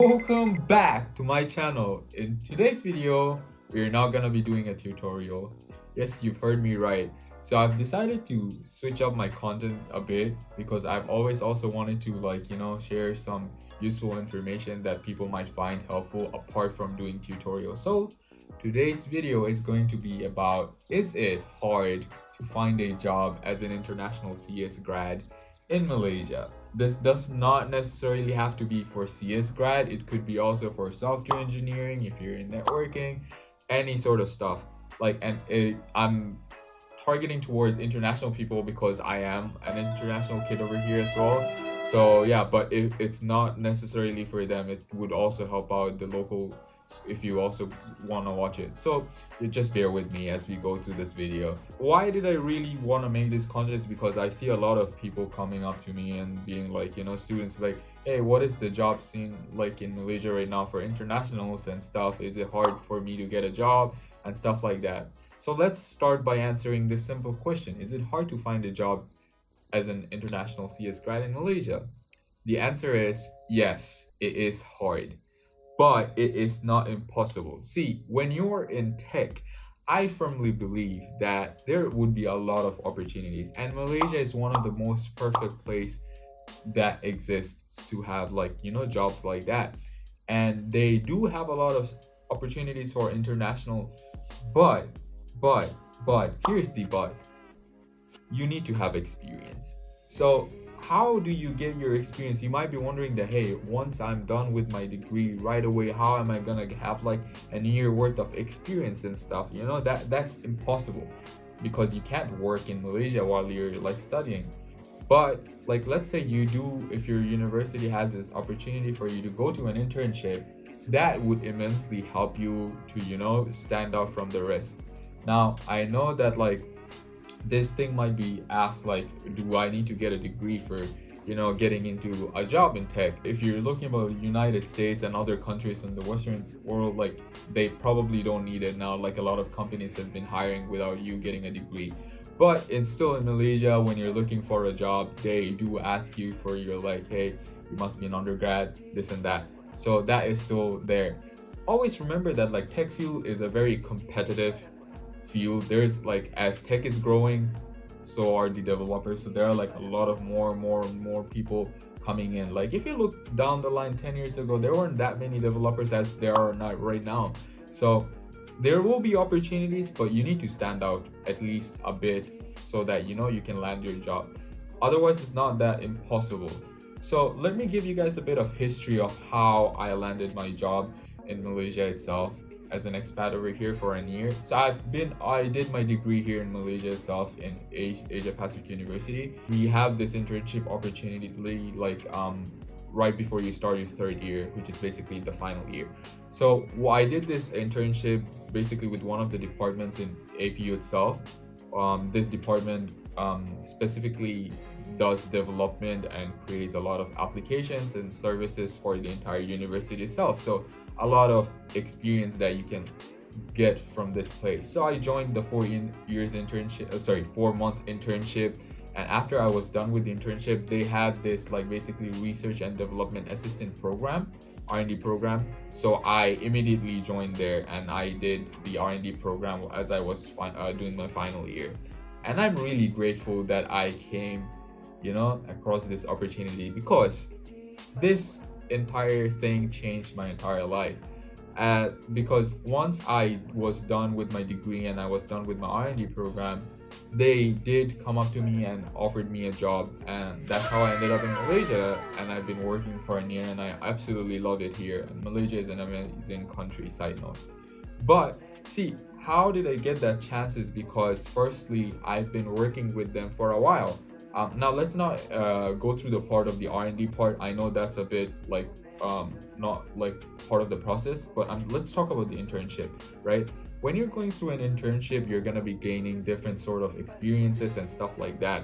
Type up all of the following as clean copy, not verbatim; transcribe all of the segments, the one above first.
Welcome back to my channel. In today's video, we're now gonna be doing a tutorial. Yes, you've heard me right. So I've decided to switch up my content a bit because I've always also wanted to share some useful information that people might find helpful apart from doing tutorials. So today's video is going to be about, is it hard to find a job as an international CS grad in Malaysia? This does not necessarily have to be for CS grad. It could be also for software engineering, if you're in networking, any sort of stuff. I'm targeting towards international people because I am an international kid over here as well. So yeah, but it's not necessarily for them. It would also help out the local if you also want to watch it. So you just bear with me as we go through this video. Why did I really want to make this content is because I see a lot of people coming up to me and being like, students like, hey, what is the job scene like in Malaysia right now for internationals and stuff? Is it hard for me to get a job and stuff like that? So let's start by answering this simple question. Is it hard to find a job as an international CS grad in Malaysia? The answer is yes, it is hard, but it is not impossible. See, when you're in tech, I firmly believe that there would be a lot of opportunities, and Malaysia is one of the most perfect place that exists to have jobs like that. And they do have a lot of opportunities for international, but but here's the but. You need to have experience. So how do you get your experience? You might be wondering that, hey, once I'm done with my degree right away, how am I gonna have like a year worth of experience and stuff? That's impossible because you can't work in Malaysia while you're like studying. But like, let's say you do, if your university has this opportunity for you to go to an internship, that would immensely help you to stand out from the rest. Now I know that this thing might be asked, like, do I need to get a degree for getting into a job in tech? If you're looking about United States and other countries in the Western world, like, they probably don't need it now. Like, a lot of companies have been hiring without you getting a degree. But it's still in Malaysia, when you're looking for a job, they do ask you for your, like, hey, you must be an undergrad, this and that. So that is still there. Always remember that like tech field is a very competitive field. There's like, as tech is growing, so are the developers. So there are like a lot of more people coming in. Like, if you look down the line 10 years ago, there weren't that many developers as there are not right now. So there will be opportunities, but you need to stand out at least a bit so that you can land your job. Otherwise, it's not that impossible. So let me give you guys a bit of history of how I landed my job in Malaysia itself as an expat over here for a year. So I did my degree here in Malaysia itself in Asia Pacific University. We have this internship opportunity right before you start your third year, which is basically the final year. So I did this internship basically with one of the departments in APU itself. This department specifically does development and creates a lot of applications and services for the entire university itself. So a lot of experience that you can get from this place. So I joined the 4 months internship, and after I was done with the internship, they had this like basically research and development assistant program, R&D program. So I immediately joined there, and I did the R&D program as I was doing my final year. And I'm really grateful that I came across this opportunity, because this entire thing changed my entire life. Because once I was done with my degree and I was done with my R&D program, they did come up to me and offered me a job, and that's how I ended up in Malaysia. And I've been working for a year, and I absolutely love it here. And Malaysia is an amazing country, side note. But see, how did I get that chance? Is because firstly, I've been working with them for a while. Now let's not go through the part of the R&D part. I know that's a bit like not like part of the process, but let's talk about the internship, right? When you're going through an internship, you're gonna be gaining different sort of experiences and stuff like that.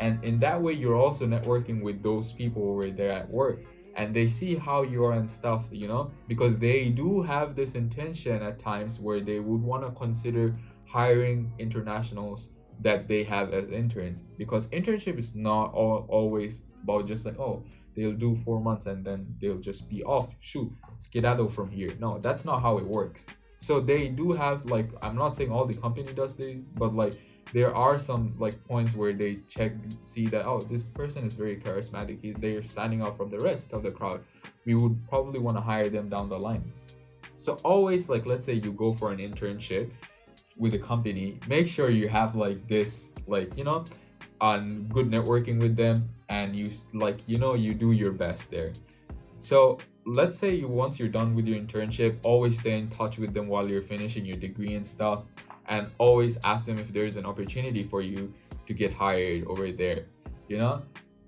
And in that way, you're also networking with those people over there at work, and they see how you are and stuff, because they do have this intention at times where they would want to consider hiring internationals that they have as interns, because internship is not always about just like, oh, they'll do 4 months and then they'll just be off, shoot, skedaddle from here. No, that's not how it works. So they do have, like, I'm not saying all the company does this, but like there are some like points where they check, see that, oh, this person is very charismatic, they're standing out from the rest of the crowd, we would probably want to hire them down the line. So always, like, let's say you go for an internship with a company, make sure you have like this, like, on good networking with them, and you like, you do your best there. So let's say once you're done with your internship, always stay in touch with them while you're finishing your degree and stuff, and always ask them if there's an opportunity for you to get hired over there,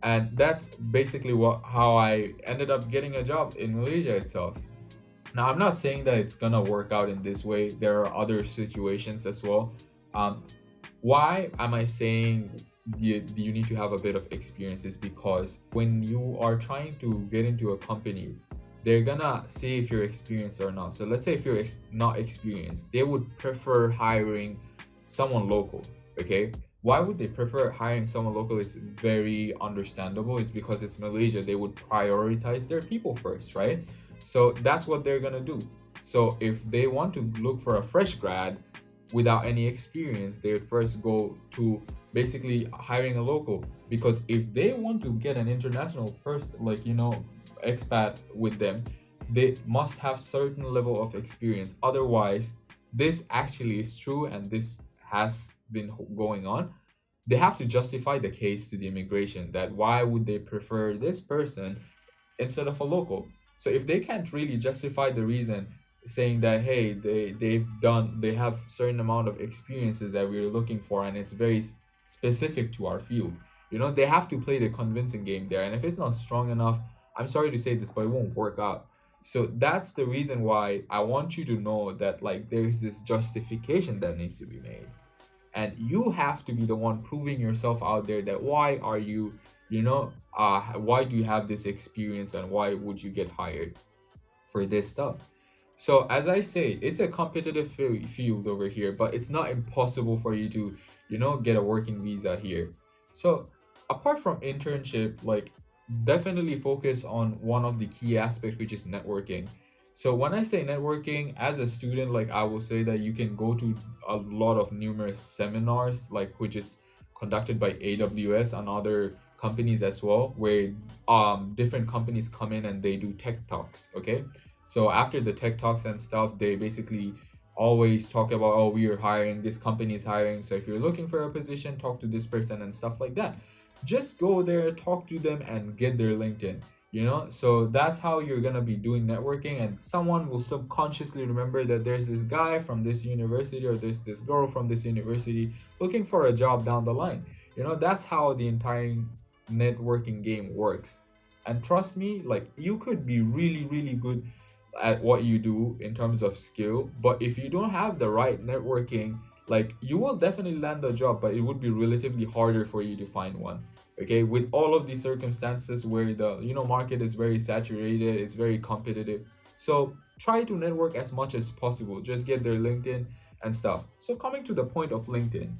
and that's basically how I ended up getting a job in Malaysia itself. Now, I'm not saying that it's gonna work out in this way. There are other situations as well. Um, why am I saying you need to have a bit of experience? Is because when you are trying to get into a company, they're gonna see if you're experienced or not. So let's say if you're not experienced, they would prefer hiring someone local. Okay, why would they prefer hiring someone local? Is very understandable. It's because it's Malaysia. They would prioritize their people first, right? So that's what they're gonna do. So if they want to look for a fresh grad without any experience, they would first go to basically hiring a local, because if they want to get an international person, like, expat with them, they must have certain level of experience. Otherwise, this actually is true, and this has been going on. They have to justify the case to the immigration that why would they prefer this person instead of a local. So if they can't really justify the reason, saying that, hey, they have certain amount of experiences that we're looking for, and it's very specific to our field, they have to play the convincing game there. And if it's not strong enough, I'm sorry to say this, but it won't work out. So that's the reason why I want you to know that, like, there's this justification that needs to be made, and you have to be the one proving yourself out there that why are you, why do you have this experience, and why would you get hired for this stuff. So as I say, it's a competitive field over here, but it's not impossible for you to, get a working visa here. So apart from internship, like, definitely focus on one of the key aspects, which is networking. So when I say networking as a student, like, I will say that you can go to a lot of numerous seminars, like, which is conducted by AWS and other companies as well, where different companies come in and they do tech talks. Okay, so after the tech talks and stuff, they basically always talk about, oh, we are hiring, this company is hiring, so if you're looking for a position, talk to this person and stuff like that. Just go there, talk to them, and get their LinkedIn. So that's how you're gonna be doing networking, and someone will subconsciously remember that there's this guy from this university, or there's this girl from this university looking for a job down the line. That's how the entire networking game works. And trust me, like, you could be really, really good at what you do in terms of skill, but if you don't have the right networking, like, you will definitely land a job, but it would be relatively harder for you to find one. Okay, with all of these circumstances where the market is very saturated, it's very competitive. So try to network as much as possible. Just get their LinkedIn and stuff. So coming to the point of LinkedIn,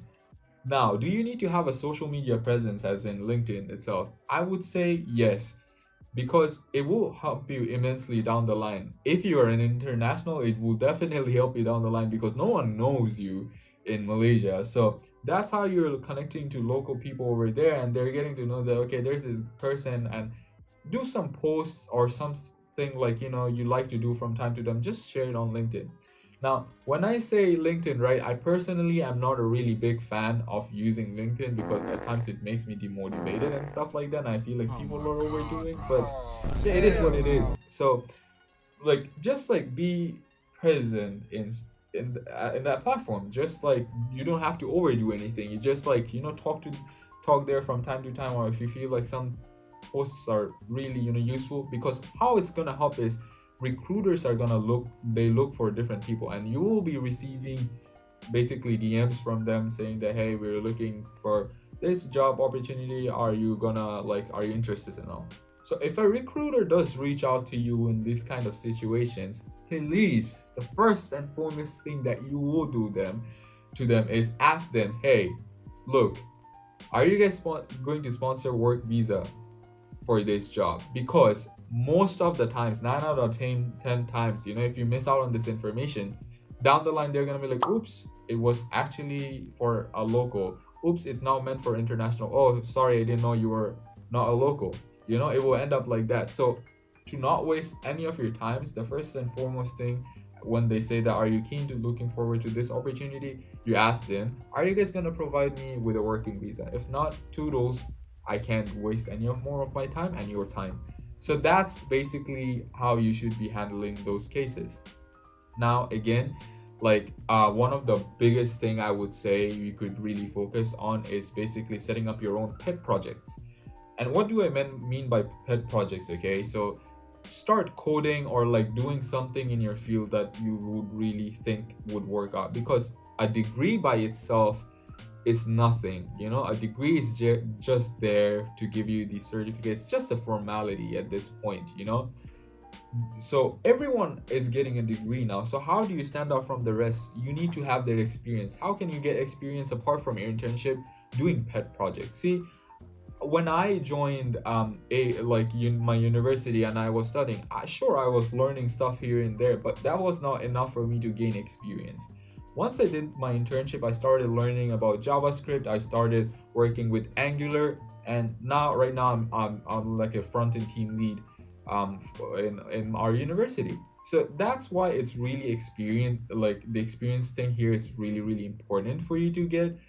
now, do you need to have a social media presence as in LinkedIn itself? I would say yes, because it will help you immensely down the line. If you are an international, it will definitely help you down the line, because no one knows you in Malaysia. So that's how you're connecting to local people over there, and they're getting to know that, okay, there's this person, and do some posts or something, like, you like to do from time to time, just share it on LinkedIn. Now, when I say LinkedIn, right, I personally am not a really big fan of using LinkedIn, because at times it makes me demotivated and stuff like that, and I feel like people are overdoing, but yeah, it is what it is. So, like, just like be present in that platform. Just like, you don't have to overdo anything. You just, like, talk there from time to time, or if you feel like some posts are really useful, because how it's gonna help is recruiters are gonna look for different people, and you will be receiving basically DMs from them saying that, hey, we're looking for this job opportunity, are you interested in all? So if a recruiter does reach out to you in these kind of situations, please, the first and foremost thing that you will do to them is ask them, hey, look, are you guys going to sponsor work visa for this job, because most of the times, 9 out of 10 times, if you miss out on this information, down the line they're gonna be like, oops, it was actually for a local. Oops, it's now meant for international. Oh, sorry, I didn't know you were not a local. It will end up like that. So to not waste any of your times, the first and foremost thing, when they say that, are you keen to looking forward to this opportunity, you ask them, are you guys going to provide me with a working visa? If not, toodles, I can't waste any more of my time and your time. So that's basically how you should be handling those cases. Now again, one of the biggest thing I would say you could really focus on is basically setting up your own pet projects. And what do I mean by pet projects? Okay, so start coding or doing something in your field that you would really think would work out, because a degree by itself is nothing. A degree is just there to give you the certificate. It's just a formality at this point. So everyone is getting a degree now, so how do you stand out from the rest? You need to have their experience. How can you get experience apart from your internship? Doing pet projects. See, when I joined my university and I was studying, I was learning stuff here and there, but that was not enough for me to gain experience. Once I did my internship, I started learning about JavaScript. I started working with Angular, and right now I'm like a front-end team lead in our university. So that's why it's really experience, the experience thing here is really, really important for you to get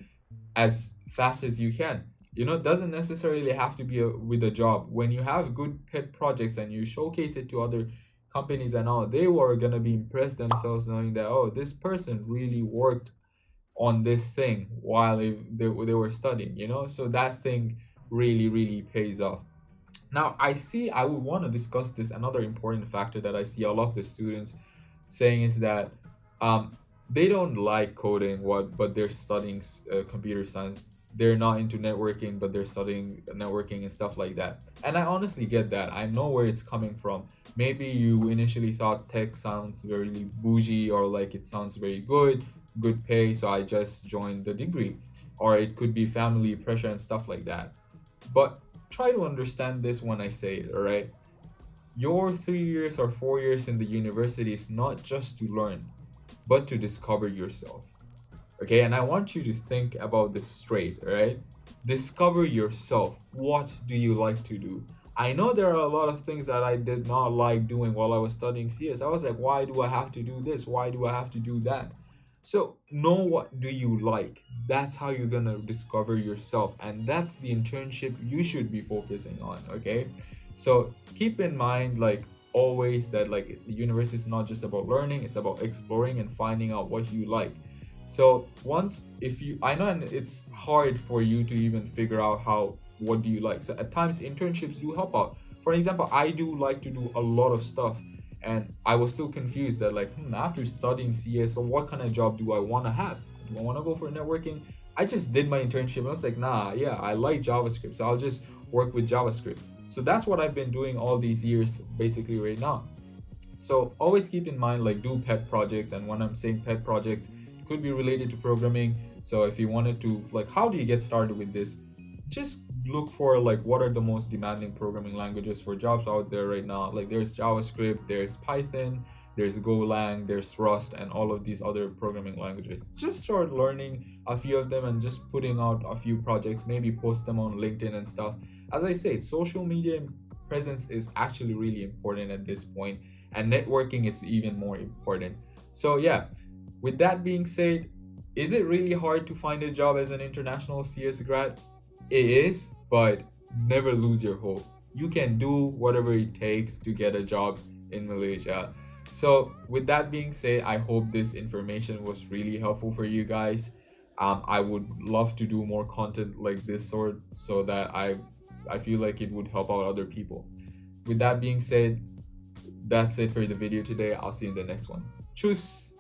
as fast as you can. It doesn't necessarily have to be with a job. When you have good pet projects and you showcase it to other companies and all, they were gonna be impressed themselves knowing that, oh, this person really worked on this thing while they were studying. So that thing really, really pays off. Now I would want to discuss this. Another important factor that I see a lot of the students saying is that they don't like coding, but they're studying computer science. They're not into networking, but they're studying networking and stuff like that. And I honestly get that. I know where it's coming from. Maybe you initially thought tech sounds very bougie, or it sounds very good pay, so I just joined the degree. Or it could be family pressure and stuff like that. But try to understand this when I say it, all right? Your 3 years or 4 years in the university is not just to learn, but to discover yourself. Okay, and I want you to think about this straight, all right? Discover yourself. What do you like to do? I know there are a lot of things that I did not like doing while I was studying CS. I was like, why do I have to do this? Why do I have to do that? So know what do you like. That's how you're gonna discover yourself, and that's the internship you should be focusing on. Okay, so keep in mind, always, that the university is not just about learning, it's about exploring and finding out what you like. So I know, and it's hard for you to even figure out what do you like. So at times internships do help out. For example, I do like to do a lot of stuff, and I was still confused that after studying CS, so what kind of job do I want to have? Do I want to go for networking? I just did my internship and I was like, nah, yeah, I like JavaScript, so I'll just work with JavaScript. So that's what I've been doing all these years basically right now. So always keep in mind, do pet projects. And when I'm saying pet projects, it could be related to programming. So if you wanted to, how do you get started with this? Just look for what are the most demanding programming languages for jobs out there right now. There's JavaScript, there's Python, there's Golang, there's Rust, and all of these other programming languages. Just start learning a few of them and just putting out a few projects, maybe post them on LinkedIn and stuff. As I say, social media presence is actually really important at this point, and networking is even more important. So yeah, with that being said, is it really hard to find a job as an international CS grad? It is, but never lose your hope. You can do whatever it takes to get a job in Malaysia. So with that being said, I hope this information was really helpful for you guys. I would love to do more content like this sort, so that I feel like it would help out other people. With that being said, that's it for the video today. I'll see you in the next one. Tschüss!